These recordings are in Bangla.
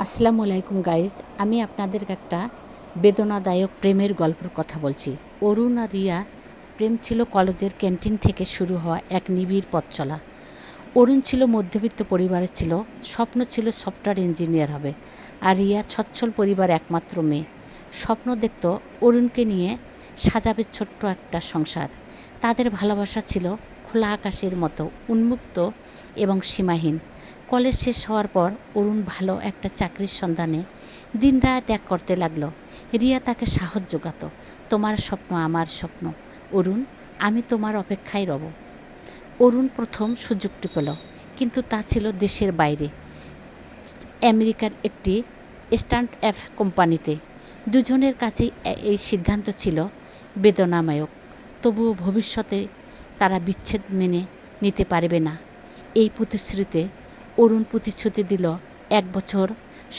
আসসালামু আলাইকুম গাইজ, আমি আপনাদের একটা বেদনাদায়ক প্রেমের গল্পের কথা বলছি। অরুণ আর রিয়া প্রেম ছিল কলেজের ক্যান্টিন থেকে শুরু হওয়া এক নিবিড় পথ চলা। অরুণ ছিল মধ্যবিত্ত পরিবারের ছিল, স্বপ্ন ছিল সফটওয়্যার ইঞ্জিনিয়ার হবে। আর রিয়া সচ্ছল পরিবার একমাত্র মেয়ে, স্বপ্ন দেখত অরুণকে নিয়ে সাজাবে ছোট্ট একটা সংসার। তাদের ভালোবাসা ছিল খোলা আকাশের মতো উন্মুক্ত এবং সীমাহীন। কলেজ শেষ হওয়ার পর অরুণ ভালো একটা চাকরির সন্ধানে দিনরাত এক করতে লাগলো। রিয়া তাকে সাহস জোগাতো, তোমার স্বপ্ন আমার স্বপ্ন অরুণ, আমি তোমার অপেক্ষায় রব। অরুণ প্রথম সুযোগটি পেল, কিন্তু তা ছিল দেশের বাইরে, আমেরিকার একটি স্টার্ট আপ কোম্পানিতে। দুজনের কাছেই এই সিদ্ধান্ত ছিল বেদনাময়ক, তবুও ভবিষ্যতে তারা বিচ্ছেদ মেনে নিতে পারবে না এই প্রতিশ্রুতিতে অরুণ প্রতিশ্রুতি দিল, 1 বছর,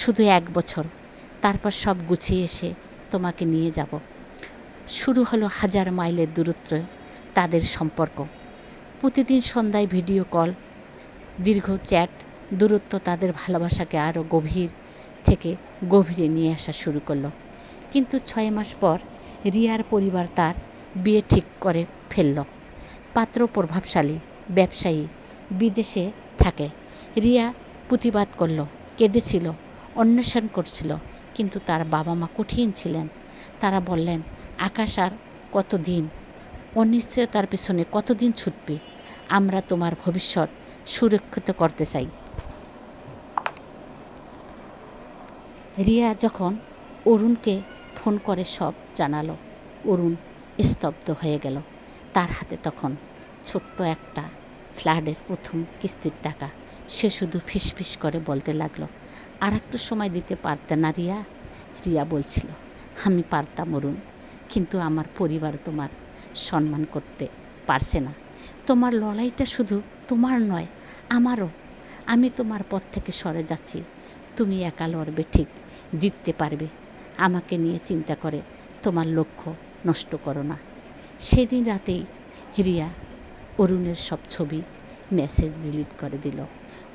শুধু 1 বছর, তারপর সব গুছিয়ে এসে তোমাকে নিয়ে যাব। শুরু হলো 1000 মাইলের দূরত্বে তাদের সম্পর্ক। প্রতিদিন সন্ধ্যায় ভিডিও কল, দীর্ঘ চ্যাট, দূরত্ব তাদের ভালোবাসাকে আরও গভীর থেকে গভীরে নিয়ে আসা শুরু করলো। কিন্তু 6 মাস পর রিয়ার পরিবার তার বিয়ে ঠিক করে ফেলল। পাত্র প্রভাবশালী ব্যবসায়ী, বিদেশে থাকে। রিয়া প্রতিবাদ করল, কেঁদেছিল, অন্বেষণ করছিল, কিন্তু তার বাবা মা কঠিন ছিলেন। তারা বললেন, আকাশ আর কতদিন, অনিশ্চয়তার পেছনে কতদিন ছুটবে, আমরা তোমার ভবিষ্যৎ সুরক্ষিত করতে চাই। রিয়া যখন অরুণকে ফোন করে সব জানালো, অরুণ স্তব্ধ হয়ে গেল। তার হাতে তখন ছোট্ট একটা ফ্ল্যাটের প্রথম কিস্তির টাকা। সে শুধু ফিসফিস করে বলতে লাগলো, আর একটু সময় দিতে পারতে না রিয়া? রিয়া বলছিল, আমি পারতাম অরুণ, কিন্তু আমার পরিবার তোমার সম্মান করতে পারছে না। তোমার লড়াইটা শুধু তোমার নয়, আমারও। আমি তোমার পথ থেকে সরে যাচ্ছি, তুমি একা লড়বে, ঠিক জিততে পারবে। আমাকে নিয়ে চিন্তা করে তোমার লক্ষ্য নষ্ট করো না। সেদিন রাতেই রিয়া অরুণের সব ছবি, মেসেজ ডিলিট করে দিল।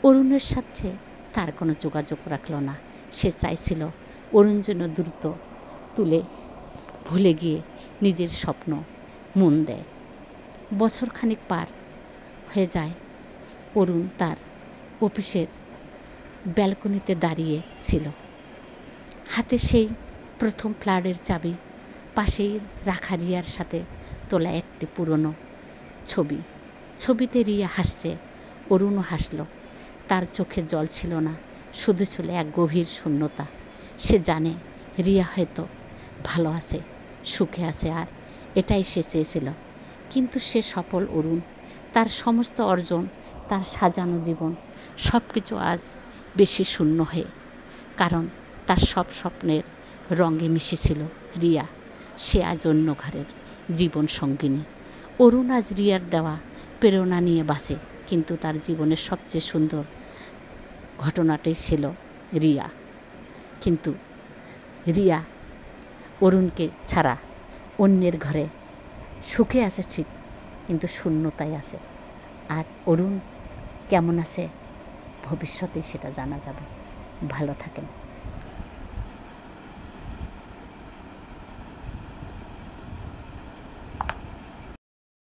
অরুণের সাথে তার কোনো যোগাযোগ রাখল না। সে চাইছিল অরুণ যেন দ্রুত ভুলে গিয়ে নিজের স্বপ্ন মন দেয়। বছরখানেক পার হয়ে যায়। অরুণ তার অফিসের ব্যালকনিতে দাঁড়িয়ে ছিল, হাতে সেই প্রথম ফ্ল্যাটের চাবি, পাশেই রাখা রিয়ার সাথে তোলা একটি পুরনো ছবি। ছবিতে রিয়া হাসছে, অরুণও হাসল। তার চোখে জল ছিল না, শুধু ছিল এক গভীর শূন্যতা। সে জানে রিয়া হয়তো ভালো আছে, সুখে আছে, আর এটাই সে চেয়েছিল। কিন্তু সে সফল অরুণ, তার সমস্ত অর্জন, তার সাজানো জীবন, সব কিছু আজ বেশি শূন্য হয়ে, কারণ তার সব স্বপ্নের রঙে মিশেছিল রিয়া। সে আজ অন্য ঘরের জীবন সঙ্গিনী। অরুণ আজ রিয়ার দেওয়া প্রেরণা নিয়ে বাঁচে, কিন্তু তার জীবনের সবচেয়ে সুন্দর ঘটনাটাই ছিল রিয়া। কিন্তু রিয়া অরুণকে ছাড়া অন্যের ঘরে সুখে আছে ঠিক, কিন্তু শূন্যতায় আছে। আর অরুণ কেমন আছে ভবিষ্যতে সেটা জানা যাবে। ভালো থাকেন।